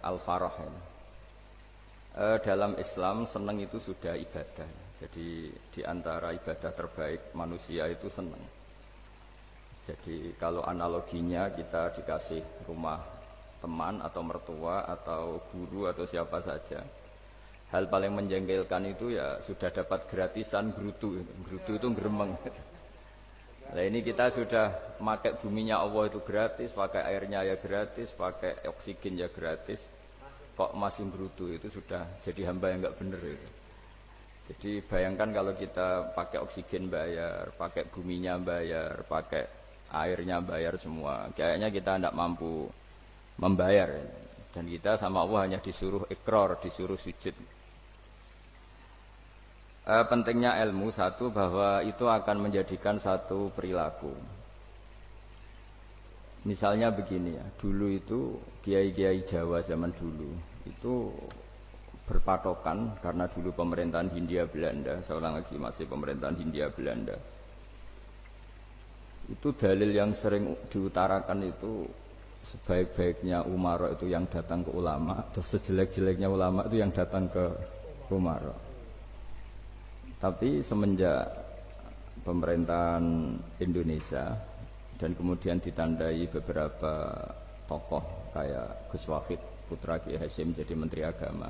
al-farah. Dalam Islam senang itu sudah ibadah. Jadi di antara ibadah terbaik manusia itu senang. Jadi kalau analoginya kita dikasih rumah teman atau mertua atau guru atau siapa saja, hal paling menjengkelkan itu ya sudah dapat gratisan gerutu. Gerutu itu geremeng. Nah ini kita sudah pakai buminya Allah itu gratis, pakai airnya ya gratis, pakai oksigen ya gratis. Kok masih gerutu, itu sudah jadi hamba yang enggak benar itu. Jadi bayangkan kalau kita pakai oksigen bayar, pakai buminya bayar, pakai airnya bayar semua. Kayaknya kita tidak mampu membayar. Dan kita sama Allah hanya disuruh ikrar, disuruh sujud. Pentingnya ilmu satu bahwa itu akan menjadikan satu perilaku. Misalnya begini ya, dulu itu kiai-kiai Jawa zaman dulu itu berpatokan karena dulu pemerintahan Hindia Belanda, seorang lagi masih pemerintahan Hindia Belanda. Itu dalil yang sering diutarakan itu sebaik-baiknya umara itu yang datang ke ulama, atau sejelek-jeleknya ulama itu yang datang ke umara. Tapi semenjak pemerintahan Indonesia dan kemudian ditandai beberapa tokoh kayak Gus Wahid putra Kiai Hasyim jadi Menteri Agama,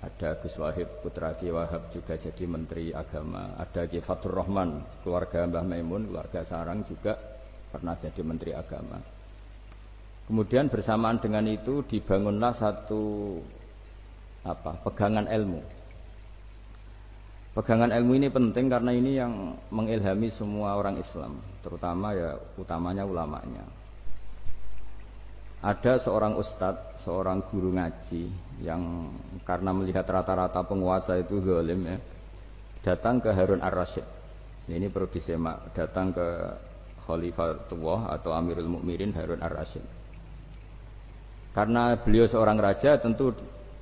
ada Gus Wahid putra Kiai Wahab juga jadi Menteri Agama, ada Kiai Fathur Rahman keluarga Mbah Maimun, keluarga Sarang juga pernah jadi Menteri Agama. Kemudian bersamaan dengan itu dibangunlah satu pegangan ilmu. Pegangan ilmu ini penting karena ini yang mengilhami semua orang Islam, terutama ya utamanya ulamanya. Ada seorang ustadz, seorang guru ngaji yang karena melihat rata-rata penguasa itu zalim ya, datang ke Harun ar-Rasyid. Ini perlu disemak, datang ke Khalifatullah atau Amirul Mukminin Harun ar-Rasyid. Karena beliau seorang raja tentu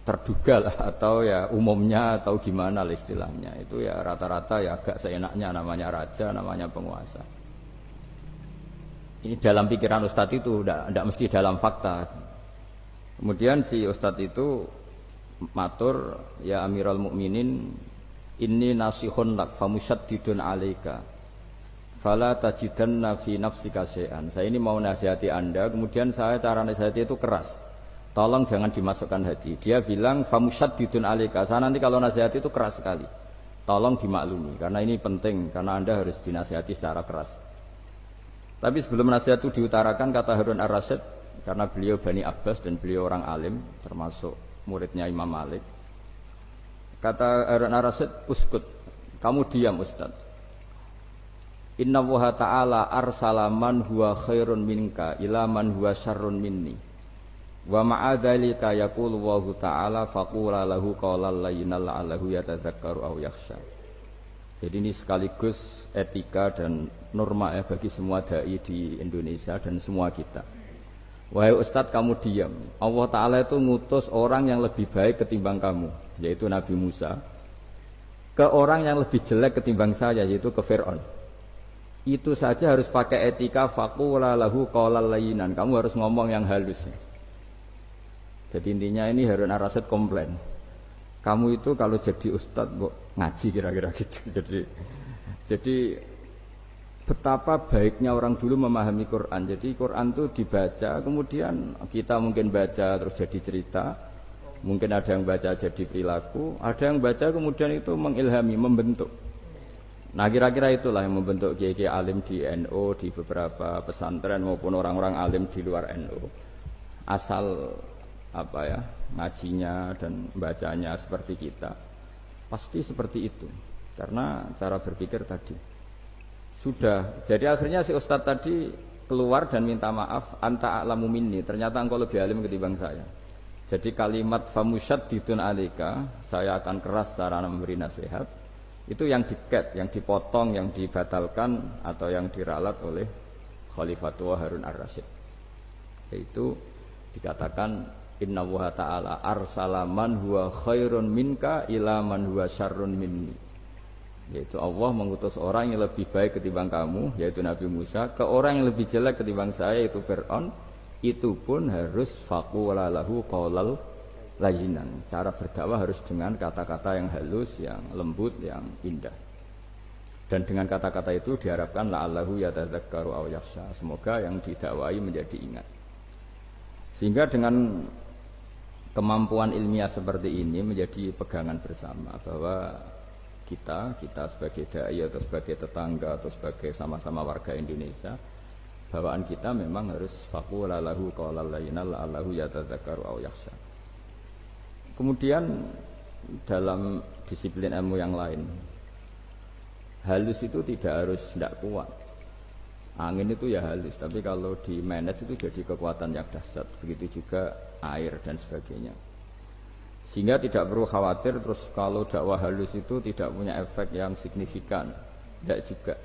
terduga lah, atau ya umumnya atau gimana lah istilahnya. Itu ya rata-rata ya agak seenaknya, namanya raja, namanya penguasa. Ini dalam pikiran ustadz itu, tidak mesti dalam fakta. Kemudian si ustadz itu matur, ya Amirul Mukminin, inni nasihun lak famusyaddidun alaika fala tajidanna fi nafsika syai'an. Saya ini mau nasihati Anda, kemudian saya cara nasihati itu keras. Tolong jangan dimasukkan hati. Dia bilang famusyaddidun alaika. Saya nanti kalau nasihati itu keras sekali. Tolong dimaklumi karena ini penting, karena Anda harus dinasihati secara keras. Tapi sebelum nasihat itu diutarakan, kata Harun ar-Rasyid, karena beliau Bani Abbas dan beliau orang alim, termasuk muridnya Imam Malik. Kata Harun ar-Rasyid, uskut, kamu diam Ustaz. Inna Allaha ta'ala arsala man huwa khairun minka ila man huwa syarrun minni. Wa ma'adhalika yaqulu Allahu ta'ala faqula lahu qawlan layyinan la'allahu yatadzakkaru aw yakhsha. Jadi ini sekaligus etika dan norma ya bagi semua dai di Indonesia dan semua kita. Wahai Ustadz, kamu diam. Allah Ta'ala itu ngutus orang yang lebih baik ketimbang kamu, yaitu Nabi Musa, ke orang yang lebih jelek ketimbang saya, yaitu ke Fir'aun. Itu saja harus pakai etika, faqula lahu qawlan layyinan. Kamu harus ngomong yang halus. Jadi intinya ini Harun ar-Rasyid komplain. Kamu itu kalau jadi ustadz ngaji kira-kira gitu. Jadi betapa baiknya orang dulu memahami Quran. Jadi Quran itu dibaca, kemudian kita mungkin baca terus jadi cerita, mungkin ada yang baca jadi perilaku, ada yang baca kemudian itu mengilhami, membentuk. Nah kira-kira itulah yang membentuk kiai-kiai alim di NU, di beberapa pesantren maupun orang-orang alim di luar NU. Asal ngajinya dan bacanya seperti kita, pasti seperti itu karena cara berpikir tadi sudah. Jadi akhirnya si ustadz tadi keluar dan minta maaf, anta a'lamu minni, ternyata engkau lebih alim ketimbang saya. Jadi kalimat famusyaddidun alaika, saya akan keras cara memberi nasihat, itu yang diket, yang dipotong, yang dibatalkan atau yang diralat oleh Khalifatullah Harun ar-Rasyid. Yaitu dikatakan Inna Allaha ta'ala arsala man huwa khairun minka ila man huwa syarrun minni. Yaitu Allah mengutus orang yang lebih baik ketimbang kamu, yaitu Nabi Musa, ke orang yang lebih jelek ketimbang saya, yaitu Fir'aun, itu pun harus faqula lahu qaulal layyinan. Cara berdakwah harus dengan kata-kata yang halus, yang lembut, yang indah. Dan dengan kata-kata itu diharapkan la'allahu yatadzakkaru aw yakhsha. Semoga yang didakwai menjadi ingat. Sehingga dengan kemampuan ilmiah seperti ini menjadi pegangan bersama bahwa kita sebagai dai atau sebagai tetangga atau sebagai sama-sama warga Indonesia, bawaan kita memang harus faqula lahu qaulal layyinan la'allahu yatadzakkaru aw yakhsha. Kemudian dalam disiplin ilmu yang lain, halus itu tidak kuat. Angin itu ya halus, tapi kalau di manage itu jadi kekuatan yang dahsyat. Begitu juga air dan sebagainya. Sehingga tidak perlu khawatir terus kalau dakwah halus itu tidak punya efek yang signifikan. Tidak juga.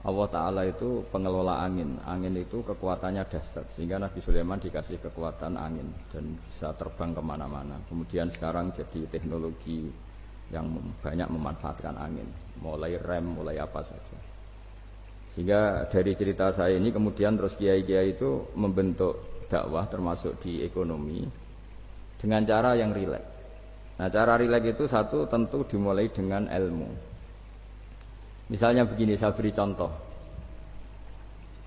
Allah Ta'ala itu pengelola angin. Angin itu kekuatannya dahsyat, sehingga Nabi Sulaiman dikasih kekuatan angin dan bisa terbang kemana-mana. Kemudian sekarang jadi teknologi yang banyak memanfaatkan angin, mulai rem, mulai apa saja. Sehingga dari cerita saya ini kemudian terus kiai-kiai itu membentuk dakwah termasuk di ekonomi dengan cara yang rileks. Nah, cara rileks itu satu tentu dimulai dengan ilmu. Misalnya begini, saya beri contoh.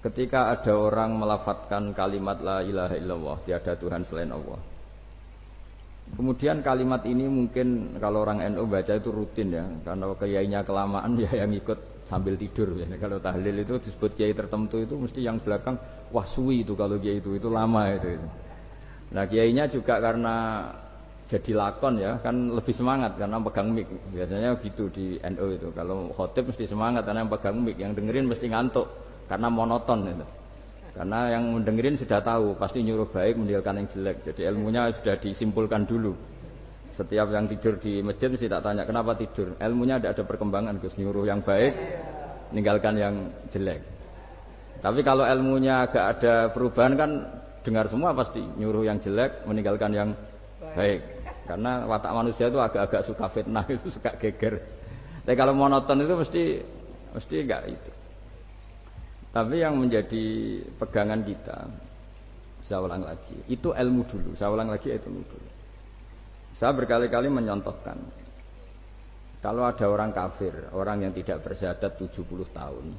Ketika ada orang melafadzkan kalimat la ilaha illallah, tiada Tuhan selain Allah. Kemudian kalimat ini mungkin kalau orang NU baca itu rutin ya, karena kiainya kelamaan ya yang ikut sambil tidur ya. Kalau tahlil itu disebut kiai tertentu itu mesti yang belakang wah suwi itu kalau kiai itu lama itu. Nah kiainya juga karena jadi lakon ya kan lebih semangat karena pegang mic. Biasanya gitu di NU itu. Kalau khotib mesti semangat karena yang pegang mic, yang dengerin mesti ngantuk karena monoton itu. Karena yang mendengerin sudah tahu pasti nyuruh baik meninggalkan yang jelek. Jadi ilmunya sudah disimpulkan dulu. Setiap yang tidur di masjid mesti tak tanya kenapa tidur. Ilmunya tidak ada perkembangan, Gus, nyuruh yang baik meninggalkan yang jelek. Tapi kalau ilmunya agak ada perubahan kan dengar semua pasti nyuruh yang jelek meninggalkan yang baik. Karena watak manusia itu agak-agak suka fitnah, itu suka geger. Tapi kalau monoton itu mesti enggak itu. Tapi yang menjadi pegangan kita, saya ulang lagi, itu ilmu dulu. Saya ulang lagi itu ilmu dulu. Saya berkali-kali menyontohkan, kalau ada orang kafir, orang yang tidak bersyahadat 70 tahun,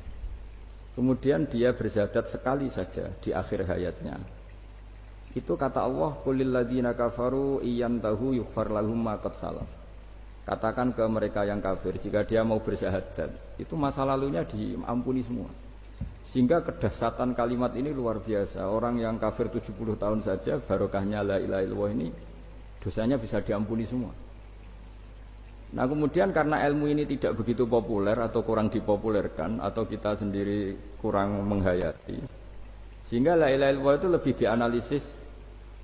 kemudian dia bersyahadat sekali saja di akhir hayatnya. Itu kata Allah, qulil ladzina kafaru iyantahu yughfar lahum ma qad salaf. Katakan ke mereka yang kafir, jika dia mau bersyahadat, itu masa lalunya diampuni semua. Sehingga kedahsyatan kalimat ini luar biasa. Orang yang kafir 70 tahun saja barokahnya la ilaha illallah ini dosanya bisa diampuni semua. Nah kemudian karena ilmu ini tidak begitu populer atau kurang dipopulerkan atau kita sendiri kurang menghayati, sehingga la ilaha illallah itu lebih dianalisis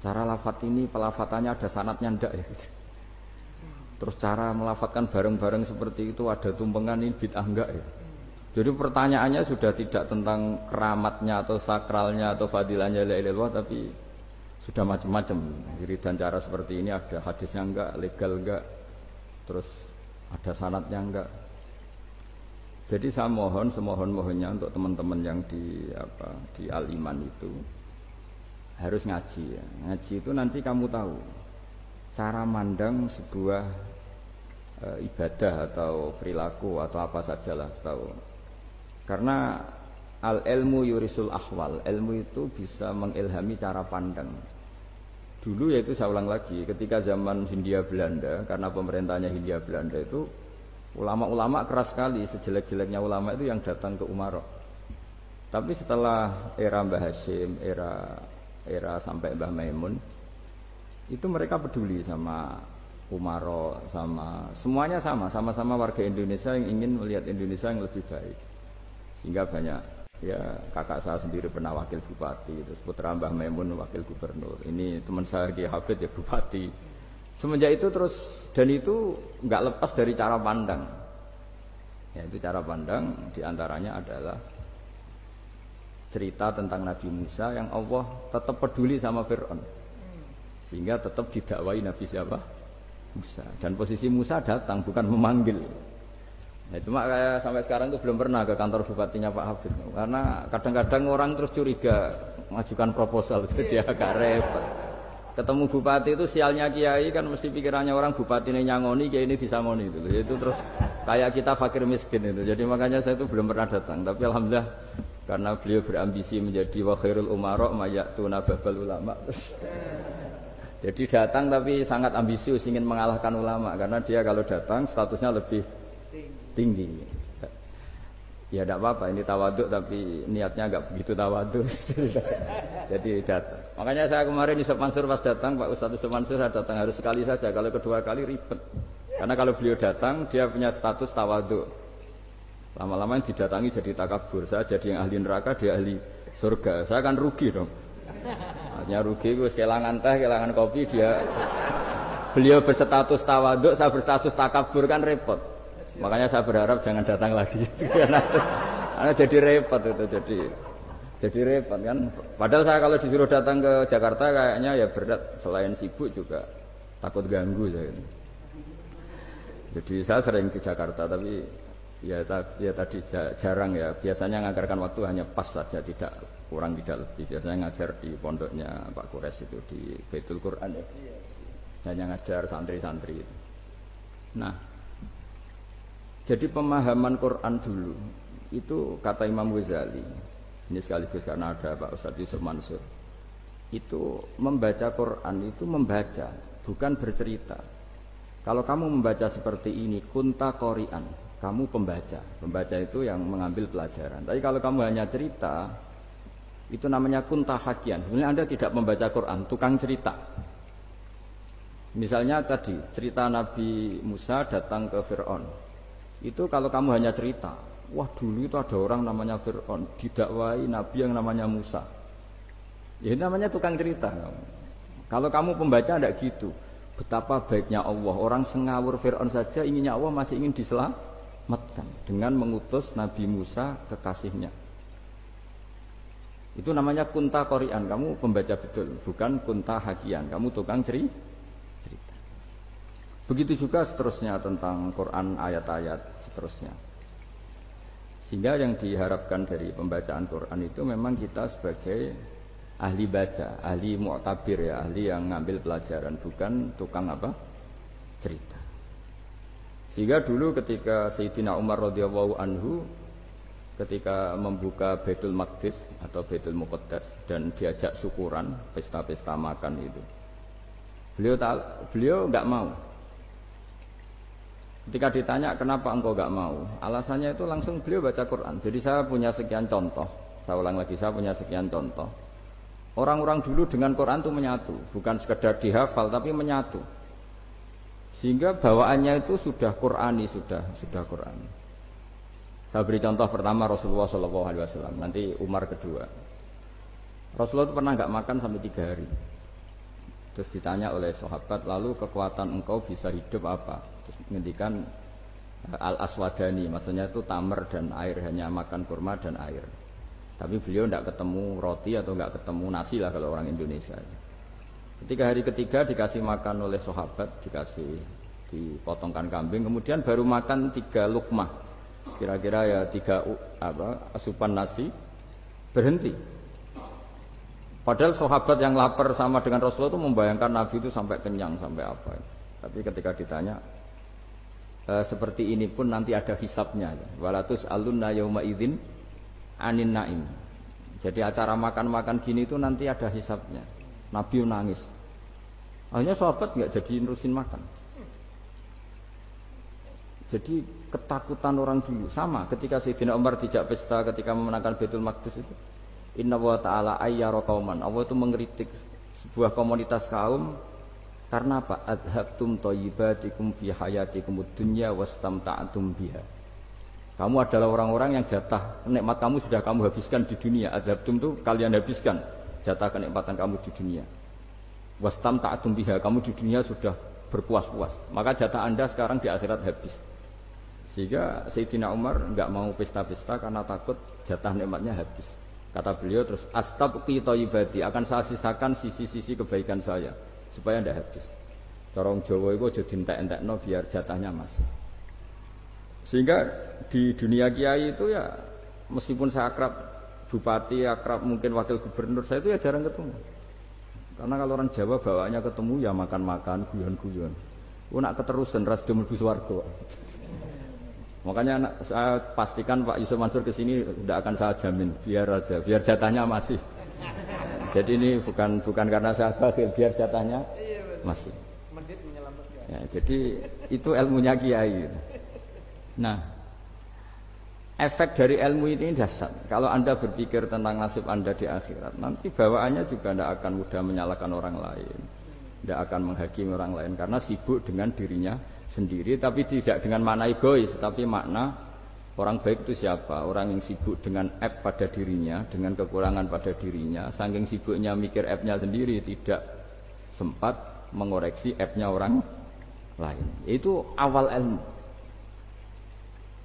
cara lafadz ini, pelafatannya ada sanadnya ndak ya gitu. Terus cara melafatkan bareng-bareng seperti itu ada tumpengan ini bid'ah enggak ya. Jadi pertanyaannya sudah tidak tentang keramatnya atau sakralnya atau fadilahnya la ilaha illallah, tapi sudah macam-macam. Wiridan cara seperti ini ada hadisnya enggak, legal enggak, terus ada sanadnya enggak. Jadi saya mohon semohon-mohonnya untuk teman-teman yang di Al-Iman itu harus ngaji ya. Ngaji itu nanti kamu tahu cara mandang sebuah ibadah atau perilaku atau apa sajalah tahu. Karena al-ilmu yurisul ahwal, ilmu itu bisa mengilhami cara pandang. Dulu yaitu saya ulang lagi, ketika zaman Hindia Belanda, karena pemerintahnya Hindia Belanda itu ulama-ulama keras sekali, sejelek-jeleknya ulama itu yang datang ke Umarok. Tapi setelah era Mbah Hashim, era sampai Mbah Maimun, itu mereka peduli sama Umarok, semuanya sama-sama warga Indonesia yang ingin melihat Indonesia yang lebih baik. Sehingga banyak ya kakak saya sendiri pernah wakil bupati, terus putra Mbah Maimun wakil gubernur. Ini teman saya Ki Hafid ya bupati. Semenjak itu terus dan itu nggak lepas dari cara pandang. Ya itu cara pandang diantaranya adalah cerita tentang Nabi Musa yang Allah tetap peduli sama Fir'aun. Sehingga tetap didakwai Nabi siapa? Musa. Dan posisi Musa datang bukan memanggil. Ya, cuma kayak sampai sekarang itu belum pernah ke kantor bupatinya Pak Hafid. Karena kadang-kadang orang terus curiga mengajukan proposal jadi agak repot. Ketemu bupati itu sialnya kiai kan mesti pikirannya orang bupati ini nyangoni, kiai ini disangoni itu. Itu terus kayak kita fakir miskin itu. Jadi makanya saya itu belum pernah datang. Tapi alhamdulillah karena beliau berambisi menjadi wa khairul umara mayatuna babal ulama. Jadi datang tapi sangat ambisius ingin mengalahkan ulama karena dia kalau datang statusnya lebih tinggi. Ya tidak apa-apa, ini tawaduk tapi niatnya agak begitu tawaduk. Jadi datang. Makanya saya kemarin Yusuf Mansur pas datang, Pak Ustadz Yusuf Mansur saya datang harus sekali saja. Kalau kedua kali ribet. Karena kalau beliau datang dia punya status tawaduk. Lama-lama didatangi jadi takabur. Saya jadi yang ahli neraka, dia ahli surga. Saya akan rugi dong. Artinya rugi, gue kehilangan teh, kehilangan kopi. Beliau berstatus tawaduk, saya berstatus takabur kan repot. Makanya saya berharap jangan datang lagi. Karena jadi repot itu, jadi repot kan. Padahal saya kalau disuruh datang ke Jakarta kayaknya ya berat. Selain sibuk juga takut ganggu saya. Jadi saya sering ke Jakarta tapi ya tadi jarang ya. Biasanya nganggarkan waktu hanya pas saja, tidak kurang tidak lebih. Biasanya ngajar di pondoknya Pak Kures itu di Baitul Quran ya. Hanya ngajar santri-santri itu. Nah, jadi pemahaman Quran dulu itu kata Imam Ghazali, ini sekaligus karena ada Pak Ustadz Yusuf Mansur, itu membaca Quran itu membaca, bukan bercerita. Kalau kamu membaca seperti ini, kunta qori'an, kamu pembaca. Pembaca itu yang mengambil pelajaran. Tapi kalau kamu hanya cerita, itu namanya kunta hakian. Sebenarnya Anda tidak membaca Quran, tukang cerita. Misalnya tadi cerita Nabi Musa datang ke Fir'aun. Itu kalau kamu hanya cerita, wah dulu itu ada orang namanya Fir'aun didakwai Nabi yang namanya Musa. Ya namanya tukang cerita. Kalau kamu pembaca tidak gitu. Betapa baiknya Allah, orang sengawur Fir'aun saja inginnya Allah masih ingin diselamatkan dengan mengutus Nabi Musa kekasihnya. Itu namanya kunta qori'an, kamu pembaca betul, bukan kunta hakian, kamu tukang cerita. Begitu juga seterusnya tentang Quran ayat-ayat seterusnya. Sehingga yang diharapkan dari pembacaan Quran itu memang kita sebagai ahli baca, ahli mu'tabir ya, ahli yang ngambil pelajaran, bukan tukang apa? Cerita. Sehingga dulu ketika Sayyidina Umar radhiyallahu anhu ketika membuka Baitul Maqdis atau Baitul Muqaddas dan diajak syukuran, pesta-pesta makan itu. Beliau enggak mau. Ketika ditanya kenapa engkau enggak mau, alasannya itu langsung beliau baca Quran. Jadi saya punya sekian contoh. Saya ulang lagi, saya punya sekian contoh. Orang-orang dulu dengan Quran itu menyatu, bukan sekedar dihafal tapi menyatu. Sehingga bawaannya itu sudah Qurani, sudah Qurani. Saya beri contoh pertama Rasulullah SAW, nanti Umar kedua. Rasulullah itu pernah enggak makan sampai 3 hari. Terus ditanya oleh sahabat, lalu kekuatan engkau bisa hidup apa? Terus menghentikan al-aswadani, maksudnya itu tamar dan air, hanya makan kurma dan air. Tapi beliau tidak ketemu roti atau tidak ketemu nasi lah kalau orang Indonesia. Ketika hari ketiga dikasih makan oleh sahabat, dipotongkan kambing, kemudian baru makan 3 lukmah, kira-kira ya 3 asupan nasi, berhenti. Padahal sahabat yang lapar sama dengan Rasulullah itu membayangkan Nabi itu sampai kenyang, sampai apa. Tapi ketika ditanya, seperti ini pun nanti ada hisabnya. Walatus alunna yauma idzin anin naim. Jadi acara makan-makan gini itu nanti ada hisabnya. Nabi nangis. Akhirnya sahabat nggak jadi nerusin makan. Jadi ketakutan orang dulu sama ketika Sayyidina Umar dijak pesta ketika memenangkan Baitul Maqdis itu. Inna wa ta'ala ayyara qauman. Allah itu mengkritik sebuah komunitas kaum karena apa? Adhabtum thayyibatikum fi hayatikum ad-dunya wastamta'tum biha. Kamu adalah orang-orang yang jatah nikmat kamu sudah kamu habiskan di dunia. Adhabtum itu kalian habiskan jatah kenikmatan kamu di dunia. Wastamta'tum biha, kamu di dunia sudah berpuas-puas. Maka jatah Anda sekarang di akhirat habis. Sehingga Sayyidina Umar enggak mau pesta-pesta karena takut jatah nikmatnya habis. Kata beliau terus astabqi thayyibati, akan saya sisakan sisi-sisi kebaikan saya supaya tidak habis. Corong Jawa itu aja dientek-entekno biar jatahnya masih. Sehingga di dunia kiai itu ya meskipun saya akrab bupati akrab mungkin wakil gubernur saya itu ya jarang ketemu. Karena kalau orang Jawa bawaannya ketemu ya makan-makan, guyon-guyon. Nak keterusan ras do mlebu swarga. Makanya saya pastikan Pak Yusuf Mansur ke sini tidak akan saya jamin, biar aja, biar jatahnya masih. Jadi ini bukan karena saya bakhil, biar jatahnya masih. Ya, jadi itu ilmunya kiai. Nah, efek dari ilmu ini dahsyat. Kalau Anda berpikir tentang nasib Anda di akhirat, nanti bawaannya juga tidak akan mudah menyalahkan orang lain, tidak akan menghakimi orang lain karena sibuk dengan dirinya sendiri, tapi tidak dengan makna egois, tapi makna orang baik itu siapa? Orang yang sibuk dengan aib pada dirinya, dengan kekurangan pada dirinya, saking sibuknya mikir aibnya sendiri, tidak sempat mengoreksi aibnya orang lain. Itu awal ilmu.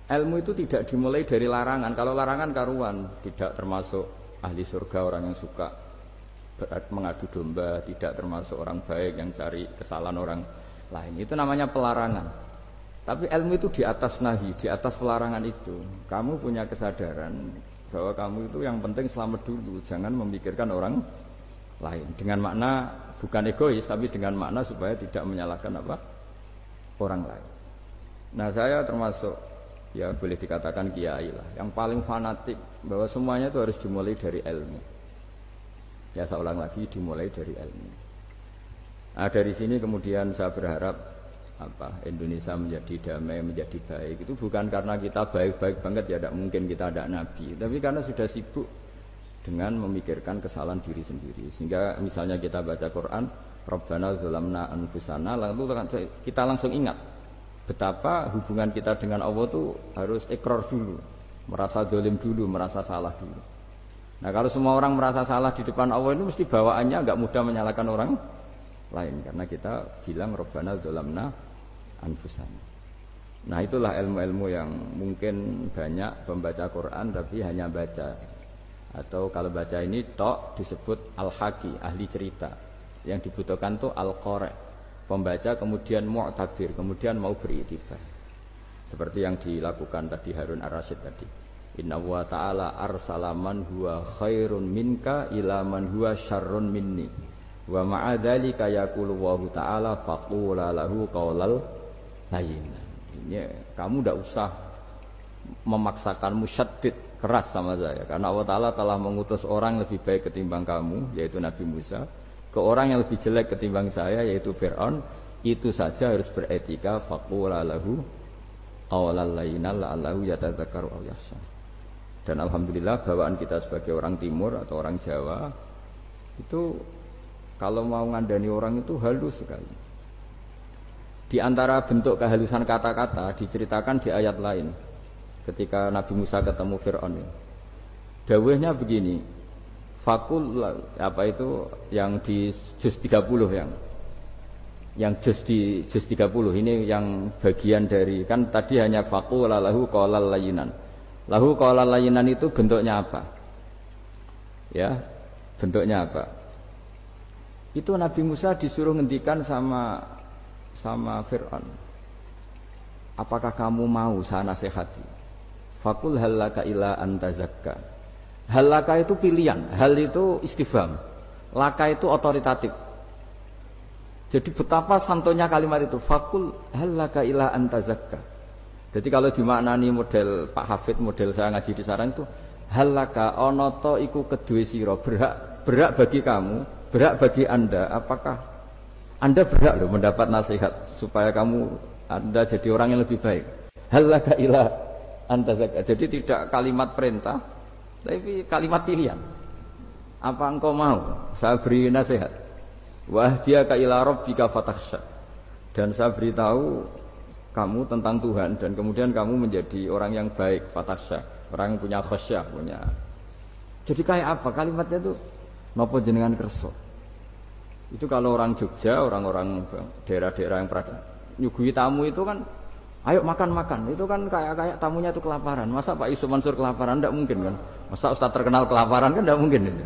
Ilmu itu tidak dimulai dari larangan. Kalau larangan karuan, tidak termasuk ahli surga orang yang suka mengadu domba, tidak termasuk orang baik yang cari kesalahan orang lain. Itu namanya pelarangan. Tapi ilmu itu di atas nahi, di atas pelarangan itu. Kamu punya kesadaran bahwa kamu itu yang penting selamat dulu, jangan memikirkan orang lain. Dengan makna bukan egois, tapi dengan makna supaya tidak menyalahkan orang lain. Nah, saya termasuk ya boleh dikatakan kiai lah, yang paling fanatik bahwa semuanya itu harus dimulai dari ilmu. Ya saya ulang lagi, dimulai dari ilmu. Nah, dari sini kemudian saya berharap Indonesia menjadi damai, menjadi baik. Itu bukan karena kita baik-baik banget, ya tidak mungkin kita ada nabi, tapi karena sudah sibuk dengan memikirkan kesalahan diri sendiri. Sehingga misalnya kita baca Quran, Rabbana zalamna anfusana, lalu kita langsung ingat betapa hubungan kita dengan Allah itu harus ikrar dulu, merasa zalim dulu, merasa salah dulu. Nah, kalau semua orang merasa salah di depan Allah itu mesti bawaannya enggak mudah menyalahkan orang lain, karena kita bilang Rabbana zalamna anfusana. Nah, itulah ilmu-ilmu yang mungkin banyak pembaca Quran tapi hanya baca, atau kalau baca ini tok disebut al-haqi, ahli cerita. Yang dibutuhkan tuh al-qari, pembaca kemudian mu'tabir, kemudian mau beriktibar. Seperti yang dilakukan tadi Harun Ar-Rasyid tadi. Inna wa ta'ala arsala man huwa khairun minka ila man huwa syarrun minni. Wa ma'adzalika yaqulu wa ta'ala faqula lahu qaulal layyinan. Ini kamu tidak usah memaksakan musyaddid keras sama saya, karena Allah Ta'ala telah mengutus orang lebih baik ketimbang kamu, yaitu Nabi Musa, ke orang yang lebih jelek ketimbang saya, yaitu Fir'aun. Itu saja harus beretika. Faqula lahu qaulal layyinan la'allahu yatadzakkaru aw yakhsha. Dan alhamdulillah bawaan kita sebagai orang timur atau orang Jawa itu kalau mau ngandani orang itu halus sekali. Di antara bentuk kehalusan kata-kata diceritakan di ayat lain ketika Nabi Musa ketemu Fir'aun. Dawuhnya begini, fakul apa itu yang di juz 30 yang juz 30 ini yang bagian dari, kan tadi hanya fakul lahu qaulal layyinan. Lahu qaulal layyinan itu bentuknya apa? Ya, bentuknya apa? Itu Nabi Musa disuruh ngendikan sama Fir'aun. Apakah kamu mau saya nasihati? Fakul halaka ila antazakka. Halaka itu pilihan, hal itu istifham, laka itu otoritatif. Jadi betapa santonya kalimat itu, fakul halaka ila antazakka. Jadi kalau dimaknani model Pak Hafid, model saya ngaji di sarang itu, halaka onoto iku kedue sira, berhak bagi kamu, berhak bagi Anda, apakah Anda berhak loh mendapat nasihat supaya Anda jadi orang yang lebih baik. Halaka ila antazakka. Jadi tidak kalimat perintah, tapi kalimat pilihan. Apa engkau mau saya beri nasihat? Wahdiyaka ila rabbika fatakhsha. Dan saya beritahu kamu tentang Tuhan, dan kemudian kamu menjadi orang yang baik, fatakhsha, orang yang punya khasyah, punya. Jadi kayak apa kalimatnya itu? Napa jenengan kersa? Itu kalau orang Jogja, orang-orang daerah-daerah yang pernah nyuguhi tamu itu kan, ayo makan-makan, itu kan kayak tamunya itu kelaparan. Masa Pak Yusuf Mansur kelaparan? Tidak mungkin kan. Masa Ustaz terkenal kelaparan kan tidak mungkin itu.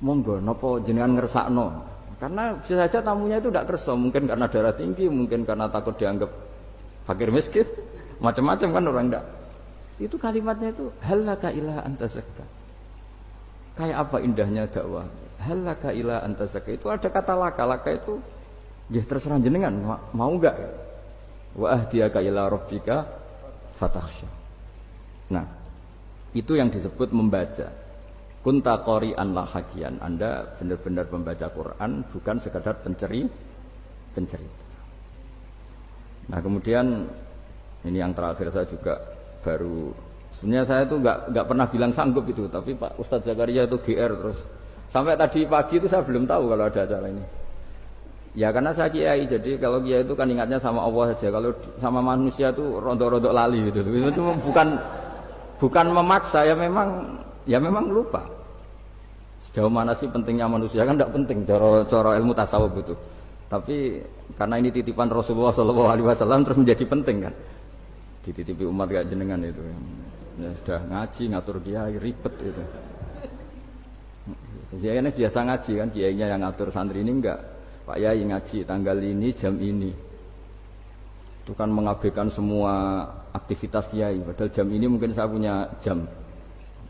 Monggo, nopo jenengan ngersakno. Karena bisa saja tamunya itu tidak kerso, mungkin karena darah tinggi, mungkin karena takut dianggap fakir miskin, macam-macam kan orang tidak. Itu kalimatnya itu halaka ila anta zakka. Kayak apa indahnya dakwah. Halaka ila anta zakka. Itu ada kata laka itu ya terserah jenengan mau enggak. Wa ahdiyaka ila rabbika fatakhsha. Nah, itu yang disebut membaca. Kunta qari'an la hakian. Anda benar-benar membaca Quran, bukan sekadar pencerita. Nah, kemudian ini yang terakhir saya juga baru, sebenarnya saya itu nggak pernah bilang sanggup itu, tapi Pak Ustadz Zakaria itu GR terus. Sampai tadi pagi itu saya belum tahu kalau ada acara ini. Ya karena saya kiai, jadi kalau kiai itu kan ingatnya sama Allah saja. Kalau sama manusia itu rontok-rontok lali gitu. Itu bukan memaksa, ya memang lupa. Sejauh mana sih pentingnya manusia kan tidak penting cara ilmu tasawuf itu. Tapi karena ini titipan Rasulullah SAW terus menjadi penting kan. Dititipi umat kayak jenengan itu. Ya, sudah ngaji ngatur kiai ribet itu. Kiai ini biasa ngaji kan, kiainya yang ngatur, santri ini enggak. Pak Yai ngaji tanggal ini jam ini. Itu kan mengabaikan semua aktivitas kiai. Padahal jam ini mungkin saya punya jam.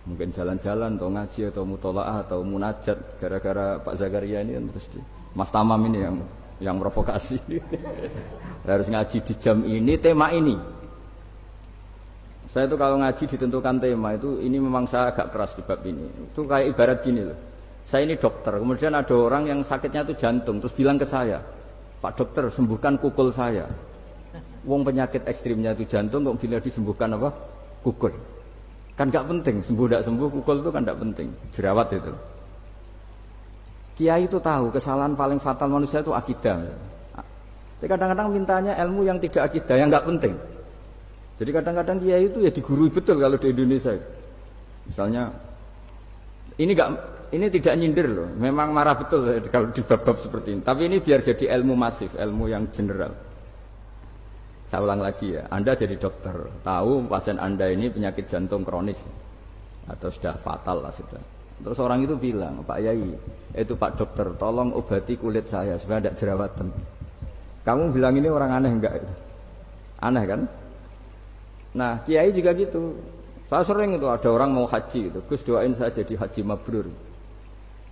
Mungkin jalan-jalan atau ngaji atau mutolaah atau munajat, gara-gara Pak Zakaria ini kan terus Mas Tamam ini yang provokasi. Harus ngaji di jam ini, tema ini. Saya itu kalau ngaji ditentukan tema itu, ini memang saya agak keras di bab ini. Itu kayak ibarat gini loh. Saya ini dokter, kemudian ada orang yang sakitnya itu jantung, terus bilang ke saya, Pak dokter sembuhkan kukul saya. Wong penyakit ekstrimnya itu jantung, kok bila disembuhkan apa? Kukul. Kan gak penting, sembuh tidak sembuh, kukul itu kan gak penting. Jerawat itu. Kiai itu tahu kesalahan paling fatal manusia itu akidah. Tapi kadang-kadang mintanya ilmu yang tidak akidah, yang gak penting. Jadi kadang-kadang kiai itu ya digurui betul kalau di Indonesia. Misalnya, ini tidak nyindir loh, memang marah betul kalau di bab-bab seperti ini. Tapi ini biar jadi ilmu masif, ilmu yang general. Saya ulang lagi ya, Anda jadi dokter, tahu pasien Anda ini penyakit jantung kronis atau sudah fatal lah sudah. Terus orang itu bilang, Pak Yai, itu Pak dokter, tolong obati kulit saya supaya tidak jerawatan. Kamu bilang ini orang aneh enggak itu? Aneh kan? Nah, kiai juga gitu. Saya sering itu ada orang mau haji gitu, Gus doain saya jadi haji mabrur.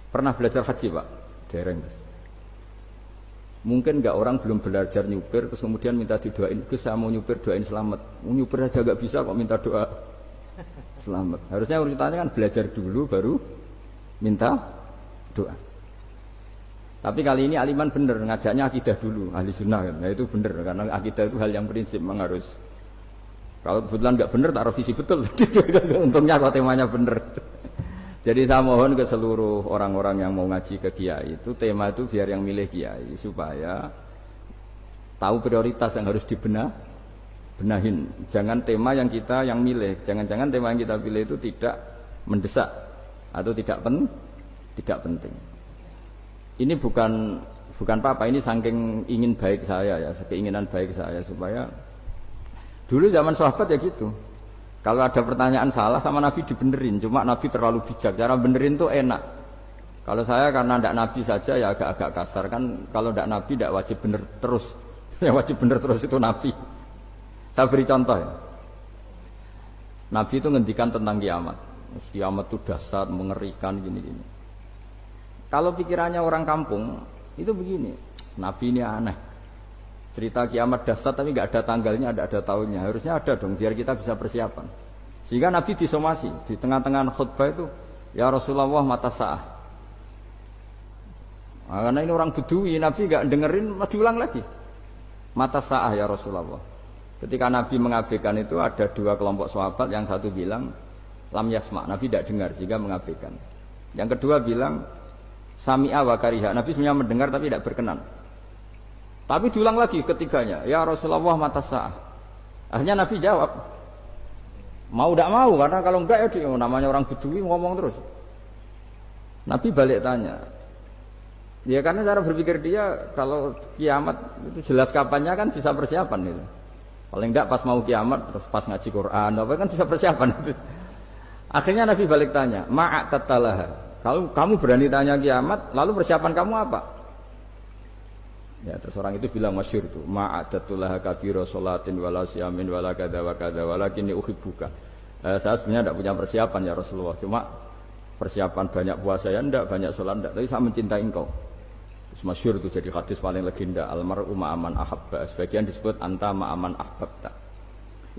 Pernah belajar haji Pak? Dereng. Mungkin enggak orang belum belajar nyupir terus kemudian minta didoain, Gus saya mau nyupir doain selamat. Mau nyupir aja enggak bisa kok minta doa selamat. Harusnya urutannya kan belajar dulu baru minta doa. Tapi kali ini aliman bener ngajaknya akidah dulu, ahli sunnah kan. Nah itu bener karena akidah itu hal yang prinsip memang harus. Kalau kebetulan enggak bener tak revisi betul. Untungnya kalau temanya bener. Jadi saya mohon ke seluruh orang-orang yang mau ngaji ke kiai itu tema itu biar yang milih kiai supaya tahu prioritas yang harus benahin. Jangan tema yang kita yang milih, jangan-jangan tema yang kita pilih itu tidak mendesak atau tidak penting. Ini bukan apa-apa, ini saking ingin baik saya ya, keinginan baik saya supaya dulu zaman sahabat ya gitu. Kalau ada pertanyaan salah sama Nabi dibenerin, cuma Nabi terlalu bijak. Cara benerin tuh enak. Kalau saya karena tidak Nabi saja ya agak-agak kasar kan. Kalau tidak Nabi tidak wajib bener terus. Yang wajib bener terus itu Nabi. Saya beri contoh ya. Nabi itu ngendikan tentang kiamat. Kiamat itu dahsyat, mengerikan gini-gini. Kalau pikirannya orang kampung itu begini. Nabi ini aneh. Cerita kiamat dahsyat tapi nggak ada tanggalnya, nggak ada tahunnya. Harusnya ada dong biar kita bisa persiapan. Sehingga Nabi disomasi di tengah-tengah khutbah itu, ya Rasulullah mata sa'ah. Nah, karena ini orang Bedui, Nabi nggak dengerin, diulang lagi. Mata sa'ah ya Rasulullah. Ketika Nabi mengabaikan itu ada dua kelompok sahabat, yang satu bilang lam yasma, Nabi tidak dengar sehingga mengabaikan. Yang kedua bilang sami'a wa kariha, Nabi sebenarnya mendengar tapi tidak berkenan. Tapi diulang lagi ketiganya, ya Rasulullah mata sa'ah. Akhirnya Nabi jawab, mau tidak mau, karena kalau enggak ya namanya orang Bedui ngomong terus. Nabi balik tanya, ya karena cara berpikir dia kalau kiamat itu jelas kapannya kan bisa persiapan gitu. Paling enggak pas mau kiamat terus pas ngaji Quran apa kan bisa persiapan itu. Akhirnya Nabi balik tanya, ma'atatalaha. Kalau kamu berani tanya kiamat, lalu persiapan kamu apa? Ya terus orang itu bilang masyhur itu, ma'adatullah kabira sholatin wala siyamin wala kada wa kada walakinni uhibbuka. Saya sebenarnya tidak punya persiapan ya Rasulullah, cuma persiapan banyak puasa ya enggak, banyak sholat enggak, tapi saya mencintai engkau. Terus masyhur itu jadi hadis paling legenda, almar'u ma'aman ahabba, sebagian disebut anta ma'aman ahbabta.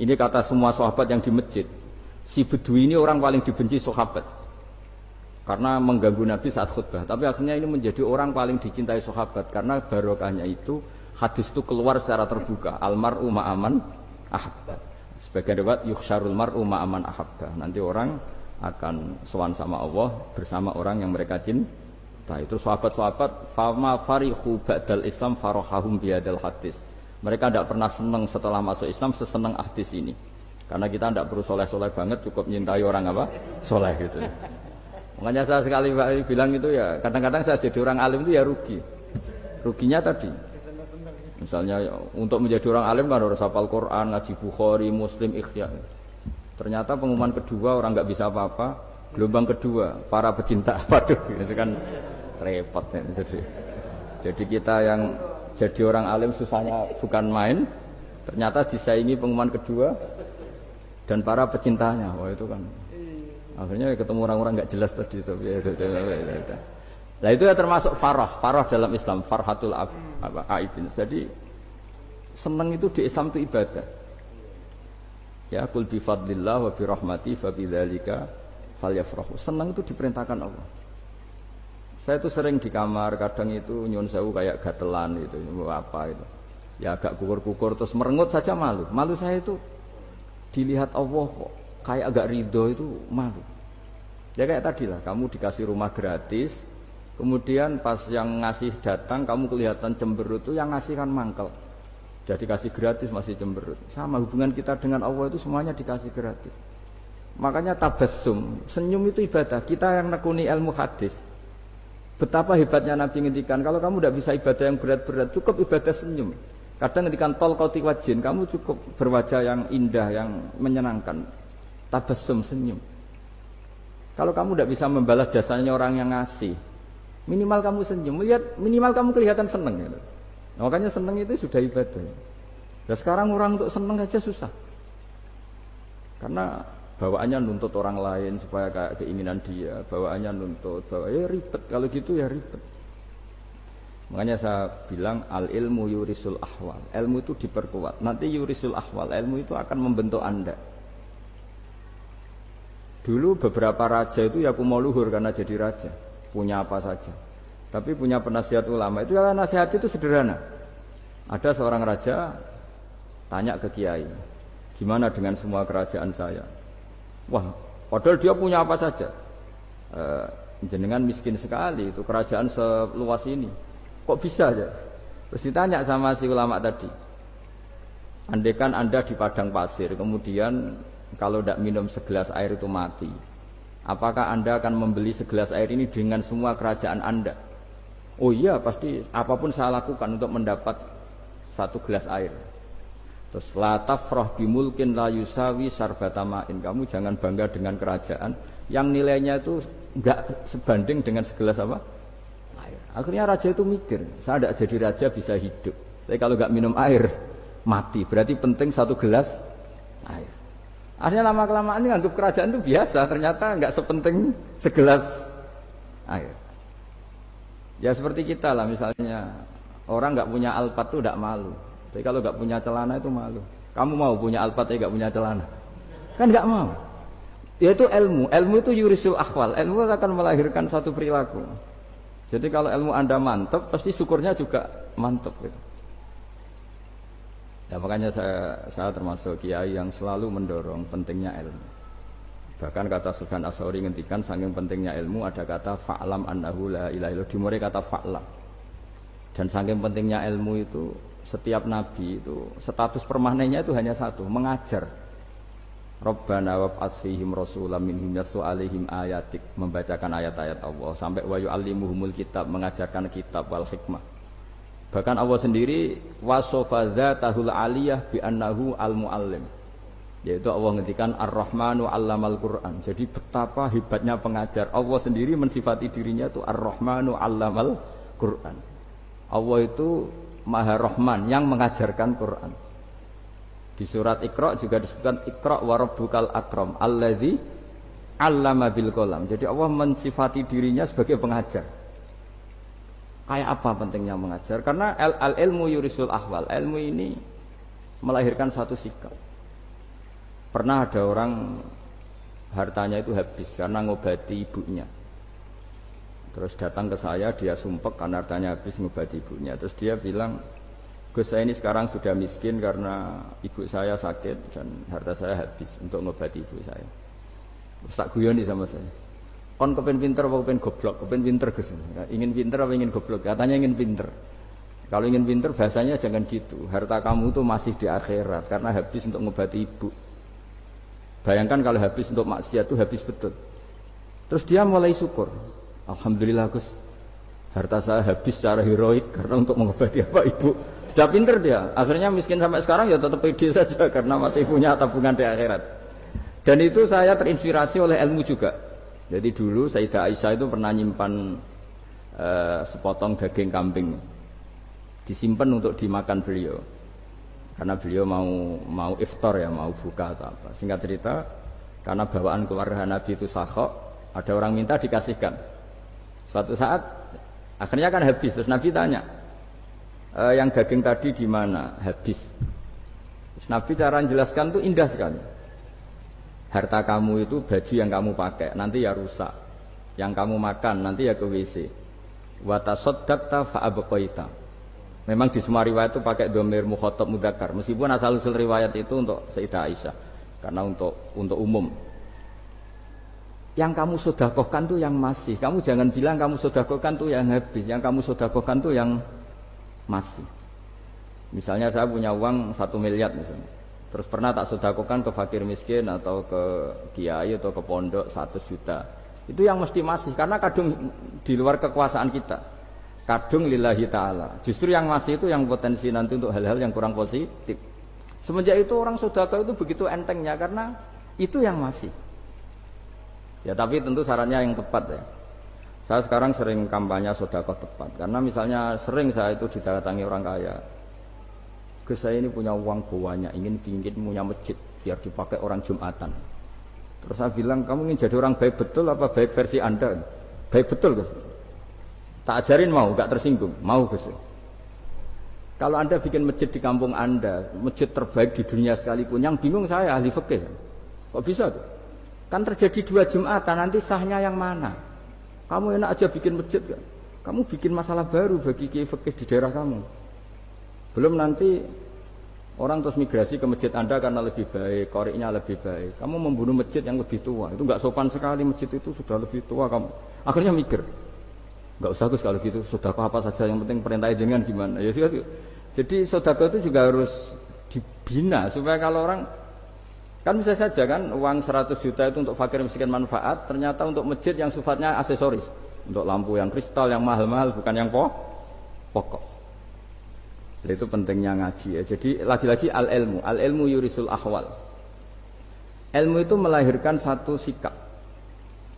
Ini kata semua sahabat yang di masjid. Si Bedui ini orang paling dibenci sahabat karena mengganggu Nabi saat khutbah, tapi akhirnya ini menjadi orang paling dicintai sahabat karena barokahnya itu hadis itu keluar secara terbuka, almar'u ma'aman ahabba. Sebagian riwayat yukhsyarul mar'u ma'aman ahabba, nanti orang akan sowan sama Allah bersama orang yang mereka cintai. Nah itu sahabat-sahabat fama farihu ba'dal Islam farahahum bihadal hadis. Mereka tidak pernah senang setelah masuk Islam sesenang hadis ini. Karena kita tidak perlu soleh-soleh banget, cukup menyintai orang apa? Soleh gitu. Makanya saya sekali bilang itu ya, kadang-kadang saya jadi orang alim itu ya rugi. Ruginya tadi. Misalnya untuk menjadi orang alim kan harus hafal Quran, ngaji Bukhari, Muslim, Ikhya. Ternyata pengumuman kedua orang nggak bisa apa-apa. Gelombang kedua para pecinta, waduh, itu kan repot ya. Jadi kita yang jadi orang alim susahnya bukan main, ternyata disaingi pengumuman kedua dan para pecintanya. Wah itu kan akhirnya ketemu orang-orang nggak jelas tadi itu. Nah itu ya termasuk farah dalam Islam, farhatul aibin. Jadi senang itu di Islam itu ibadah. Ya kul bi fadlillah wa bi rahmati fa bidzalika falyafrahu. Senang itu diperintahkan Allah. Saya itu sering di kamar, kadang itu nyun sewu kayak gatelan gitu, apa itu. Ya agak kukur-kukur terus merengut saja malu. Malu saya itu dilihat Allah kok kayak agak ridho itu malu. Ya kayak tadi lah, kamu dikasih rumah gratis, kemudian pas yang ngasih datang kamu kelihatan cemberut, itu yang ngasih kan mangkel. Jadi dikasih gratis masih cemberut. Sama hubungan kita dengan Allah itu semuanya dikasih gratis. Makanya tabassum, senyum itu ibadah. Kita yang nekuni ilmu hadis, betapa hebatnya Nabi ngendikan, kalau kamu tidak bisa ibadah yang berat-berat, cukup ibadah senyum. Kadang ngendikan tol qati wajhin, kamu cukup berwajah yang indah, yang menyenangkan. Tabassum, senyum. Kalau kamu tidak bisa membalas jasanya orang yang ngasih, minimal kamu senyum, lihat minimal kamu kelihatan senang gitu. Nah, makanya senang itu sudah ibadah. Dan sekarang orang untuk senang aja susah. Karena bawaannya nuntut orang lain supaya kayak keinginan dia, bawaannya nuntut, ya ribet, kalau gitu ya ribet. Makanya saya bilang al ilmu yurisul ahwal, ilmu itu diperkuat. Nanti yurisul ahwal, ilmu itu akan membentuk Anda. Dulu beberapa raja itu ya mau luhur karena jadi raja, punya apa saja. Tapi punya penasihat ulama itu ya nasihat itu sederhana. Ada seorang raja tanya ke kiai, gimana dengan semua kerajaan saya? Wah, padahal dia punya apa saja. Jenengan miskin sekali, itu kerajaan seluas ini. Kok bisa aja? Terus ditanya sama si ulama tadi. Andaikan Anda di padang pasir, kemudian kalau tidak minum segelas air itu mati. Apakah Anda akan membeli segelas air ini dengan semua kerajaan Anda? Oh iya, pasti apapun saya lakukan untuk mendapat satu gelas air. Terus la tafrah bimulkin la yusawi sarbatamain. Kamu jangan bangga dengan kerajaan yang nilainya itu enggak sebanding dengan segelas apa? Air. Akhirnya raja itu mikir, saya tidak jadi raja bisa hidup. Tapi kalau enggak minum air mati. Berarti penting satu gelas air. Akhirnya lama-kelamaan ini anggap kerajaan itu biasa, ternyata enggak sepenting segelas air. Ya seperti kita lah, misalnya orang enggak punya Alphard itu enggak malu. Tapi kalau nggak punya celana itu malu. Kamu mau punya Alphard tapi nggak punya celana? Kan nggak mau. Yaitu ilmu. Ilmu itu yurisul ahwal. Ilmu akan melahirkan satu perilaku. Jadi kalau ilmu Anda mantap, pasti syukurnya juga mantap. Gitu. Ya makanya saya termasuk kiai yang selalu mendorong pentingnya ilmu. Bahkan kata Sufyan Ats-Tsauri ngendikan saking pentingnya ilmu ada kata fa'lam annahu la ilaha illallah, dimulai kata fa'lam. Dan saking pentingnya ilmu itu setiap nabi itu status permanennya itu hanya satu, mengajar. Rabbana wab'ats fihim rasulam minhum yatlu 'alaihim ayatik, membacakan ayat-ayat Allah, sampai wa yu'allimuhumul kitab, mengajarkan kitab wal hikmah. Bahkan Allah sendiri wasofa dzatahul 'aliyah bi annahu al-muallim. Yaitu Allah ngendikan Ar-Rahmanu 'allamal Qur'an. Jadi betapa hebatnya pengajar. Allah sendiri mensifati dirinya itu Ar-Rahmanu 'allamal Qur'an. Allah itu Maha Rahman yang mengajarkan Quran. Di surat Iqra juga disebutkan Iqra wa rabbukal akram alladzi 'allama bil qalam. Jadi Allah mensifati dirinya sebagai pengajar. Kayak apa pentingnya mengajar? Karena al-ilmu yurisul ahwal. Ilmu ini melahirkan satu sikap. Pernah ada orang hartanya itu habis karena ngobati ibunya. Terus datang ke saya, dia sumpek karena hartanya habis ngobati ibunya. Terus dia bilang, Gus, saya ini sekarang sudah miskin karena ibu saya sakit dan harta saya habis untuk ngobati ibu saya. Terus tak guyoni sama saya. Kon kepen pinter apa kepen goblok? Kepen pinter Gus. Ingin pinter apa ingin goblok? Katanya ingin pinter. Kalau ingin pinter bahasanya jangan gitu. Harta kamu itu masih di akhirat karena habis untuk ngobati ibu. Bayangkan kalau habis untuk maksiat itu habis betul. Terus dia mulai syukur. Alhamdulillah Gus, harta saya habis secara heroik karena untuk mengobati apa ibu. Sudah pinter dia. Akhirnya miskin sampai sekarang ya tetap pede saja karena masih punya tabungan di akhirat. Dan itu saya terinspirasi oleh ilmu juga. Jadi dulu Sayyidah Aisyah itu pernah nyimpan sepotong daging kambing, disimpan untuk dimakan beliau. Karena beliau mau iftar ya, mau buka atau apa. Singkat cerita, karena bawaan keluarga Nabi itu sakhok, ada orang minta dikasihkan. Suatu saat akhirnya kan habis. Terus Nabi tanya, yang daging tadi di mana? Habis. Terus Nabi cara menjelaskan itu indah sekali. Harta kamu itu baju yang kamu pakai nanti ya rusak. Yang kamu makan nanti ya ke WC. Wa tasaddaqta fa abqaita. Memang di semua riwayat itu pakai dhamir mukhatab mudzakkar. Meskipun asal-usul riwayat itu untuk Sayyidah Aisyah karena untuk umum. Yang kamu sedekahkan tuh yang masih. Kamu jangan bilang kamu sedekahkan tuh yang habis. Yang kamu sedekahkan tuh yang masih. Misalnya saya punya uang 1 miliar misalnya. Terus pernah tak sedekahkan ke fakir miskin atau ke kiai atau ke pondok 100 juta. Itu yang mesti masih karena kadung di luar kekuasaan kita. Kadung lillahi ta'ala. Justru yang masih itu yang potensi nanti untuk hal-hal yang kurang positif. Semenjak itu orang sedekah itu begitu entengnya karena itu yang masih. Ya tapi tentu sarannya yang tepat ya. Saya sekarang sering kampanye sedekah tepat. Karena misalnya sering saya itu didatangi orang kaya. Gus, saya ini punya uang banyak, ingin punya masjid biar dipakai orang Jumatan. Terus saya bilang, kamu ingin jadi orang baik betul apa baik versi Anda? Baik betul Gus. Tak ajarin mau, gak tersinggung. Mau Gus. Kalau Anda bikin masjid di kampung Anda, masjid terbaik di dunia sekalipun, yang bingung saya ahli fikih. Kok bisa tuh? Kan terjadi 2 Jumatan, nanti sahnya yang mana? Kamu enak aja bikin masjid kan? Kamu bikin masalah baru bagi kiai fikih di daerah kamu. Belum nanti orang terus migrasi ke masjid Anda karena lebih baik, koriknya lebih baik. Kamu membunuh masjid yang lebih tua. Itu enggak sopan sekali, masjid itu sudah lebih tua kamu. Akhirnya mikir. Enggak usah Gus kalau gitu, sedekah apa saja yang penting perintah jenengan gimana. Ya sudah. Jadi sedekah itu juga harus dibina supaya kalau orang kan bisa saja kan uang 100 juta itu untuk fakir miskin manfaat, ternyata untuk masjid yang sifatnya aksesoris. Untuk lampu yang kristal yang mahal-mahal bukan yang pokok. Itu pentingnya ngaji ya. Jadi lagi-lagi al-ilmu yurisul ahwal. Ilmu itu melahirkan satu sikap.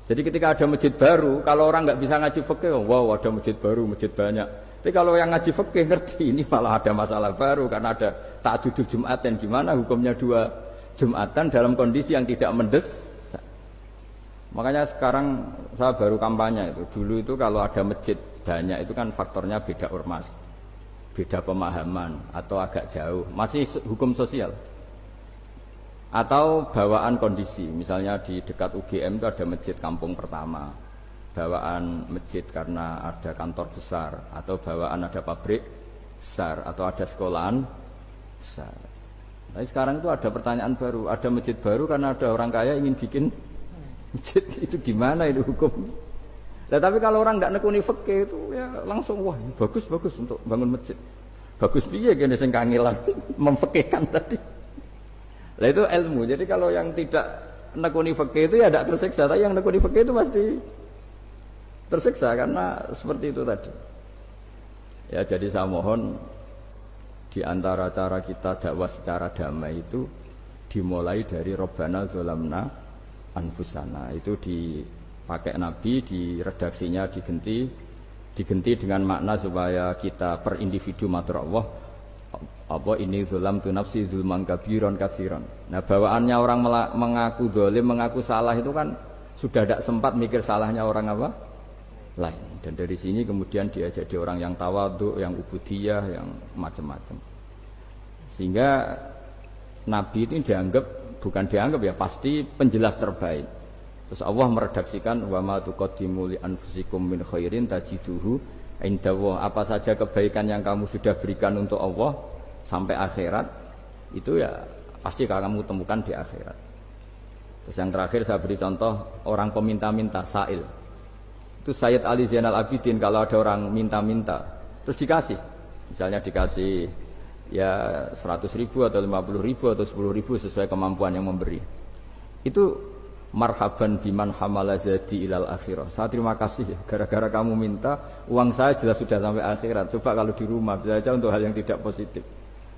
Jadi ketika ada masjid baru, kalau orang nggak bisa ngaji fikih, wow ada masjid baru, masjid banyak. Tapi kalau yang ngaji fikih ngerti ini malah ada masalah baru karena ada ta'dudul Jumatan. Gimana hukumnya 2 Jumatan dalam kondisi yang tidak mendesak. Makanya sekarang saya baru kampanye itu. Dulu itu kalau ada masjid banyak itu kan faktornya beda ormas. Beda pemahaman atau agak jauh, masih hukum sosial atau bawaan kondisi. Misalnya di dekat UGM itu ada masjid kampung pertama, bawaan masjid karena ada kantor besar atau bawaan ada pabrik besar atau ada sekolahan besar. Tapi sekarang itu ada pertanyaan baru, ada masjid baru karena ada orang kaya ingin bikin masjid. Itu gimana itu hukum? Nah, tapi kalau orang nggak nekuni fikih itu ya langsung wah bagus untuk bangun masjid. Bagus piye gene sing kangelan memfikihkan tadi. Nah itu ilmu. Jadi kalau yang tidak nekuni fikih itu ya tidak tersiksa, tapi yang nekuni fikih itu pasti tersiksa karena seperti itu tadi. Ya jadi saya mohon di antara cara kita dakwah secara damai itu dimulai dari Rabbana zalamna anfusana. Itu dipakai Nabi di redaksinya diganti dengan makna supaya kita per individu matur Allah apa ini zulam tu nafsi zulman kabiron katsiron. Nah, bawaannya orang mengaku zalim, mengaku salah itu kan sudah tidak sempat mikir salahnya orang apa lain. Dan dari sini kemudian dia jadi orang yang tawadhu, yang ubudiyah, yang macam-macam. Sehingga Nabi itu bukan dianggap ya, pasti penjelas terbaik. Terus Allah meredaksikan wa ma tuqaddimu li anfusikum min khairin tajiduhu indallah. Apa saja kebaikan yang kamu sudah berikan untuk Allah sampai akhirat itu ya pasti kamu temukan di akhirat. Terus yang terakhir saya beri contoh orang peminta-minta sa'il. Itu Sayyid Ali Zainal Abidin kalau ada orang minta-minta terus dikasih, misalnya dikasih ya 100.000 atau 50.000 atau 10.000 sesuai kemampuan yang memberi, itu marhaban biman hamala zadi ilal akhirah. Saya terima kasih ya, gara-gara kamu minta uang saya jelas sudah sampai akhirat. Coba kalau di rumah bisa saja untuk hal yang tidak positif.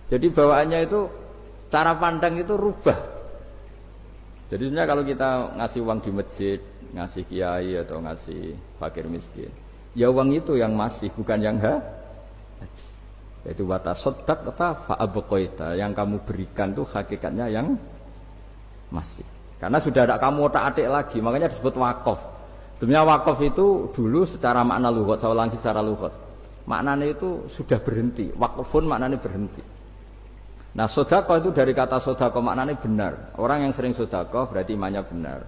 Jadi bawaannya itu cara pandang itu rubah. Jadi sebenarnya kalau kita ngasih uang di masjid, ngasih kiai atau ngasih fakir miskin, ya uang itu yang masih, bukan yang habis. Yaitu watasodak kata fa'abqaita, yang kamu berikan tuh hakikatnya yang masih. Karena sudah ada kamu otak-atik lagi, makanya disebut wakaf. Sebenarnya wakaf itu dulu secara makna lughat, saya ulangi secara lughat. Maknanya itu sudah berhenti, wakfun maknanya berhenti. Nah, sedekah itu dari kata sedekah maknanya benar. Orang yang sering sedekah berarti imannya benar.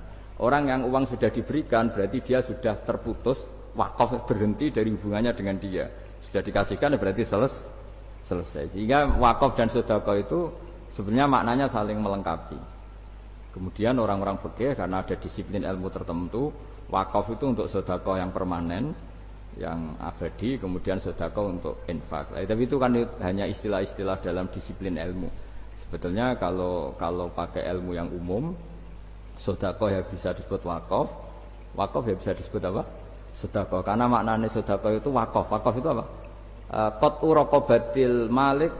Orang yang uang sudah diberikan berarti dia sudah terputus, wakaf berhenti dari hubungannya dengan dia. Sudah dikasihkan berarti selesai. Sehingga wakaf dan sedekah itu sebenarnya maknanya saling melengkapi. Kemudian orang-orang fikih karena ada disiplin ilmu tertentu, wakaf itu untuk sedekah yang permanen, yang abadi, kemudian sedekah untuk infak. Tapi itu kan hanya istilah-istilah dalam disiplin ilmu. Sebetulnya kalau pakai ilmu yang umum, sedekah ya bisa disebut wakaf, wakaf ya bisa disebut apa? Sedekah. Karena maknanya sedekah itu wakaf. Wakaf itu apa? Qat'u raqabatil malik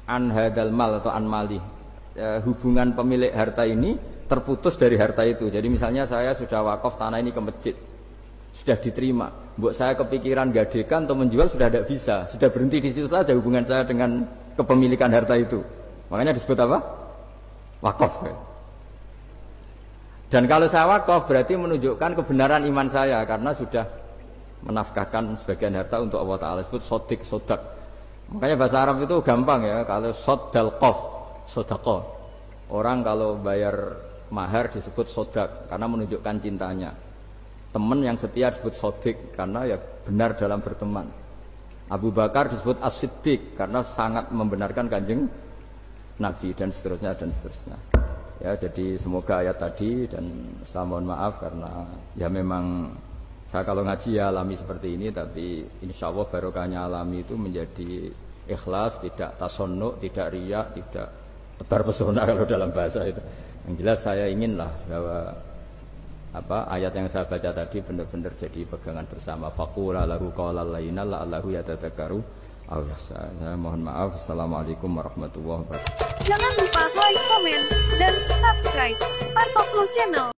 an hadal mal atau an mali. Hubungan pemilik harta ini terputus dari harta itu. Jadi misalnya saya sudah wakaf tanah ini ke masjid, sudah diterima. Buat saya kepikiran gadekan atau menjual sudah tidak bisa, sudah berhenti di situ saja hubungan saya dengan kepemilikan harta itu. Makanya disebut apa? Wakaf. Dan kalau saya wakaf berarti menunjukkan kebenaran iman saya karena sudah menafkahkan sebagian harta untuk Allah Ta'ala. Disebut sodik, sodak. Makanya bahasa Arab itu gampang ya. Kalau sodal qof, sodako. Orang kalau bayar mahar disebut sodak karena menunjukkan cintanya. Teman yang setia disebut sodik karena ya benar dalam berteman. Abu Bakar disebut as-siddiq karena sangat membenarkan kanjeng Nabi dan seterusnya dan seterusnya. Ya, jadi semoga ayat tadi, dan saya mohon maaf karena ya memang saya kalau ngaji ya alami seperti ini, tapi insya Allah barokahnya alami itu menjadi ikhlas, tidak tasonnuk, tidak riak, tidak tebar pesona kalau dalam bahasa itu. Yang jelas saya inginlah bahwa ayat yang saya baca tadi benar-benar jadi pegangan bersama. Faqula lahu qawlan layyina la'allahu yatadzakkaru aw yakhsha. Saya mohon maaf. Assalamualaikum warahmatullahi wabarakatuh. Jangan lupa like, komen, dan subscribe Parto Channel.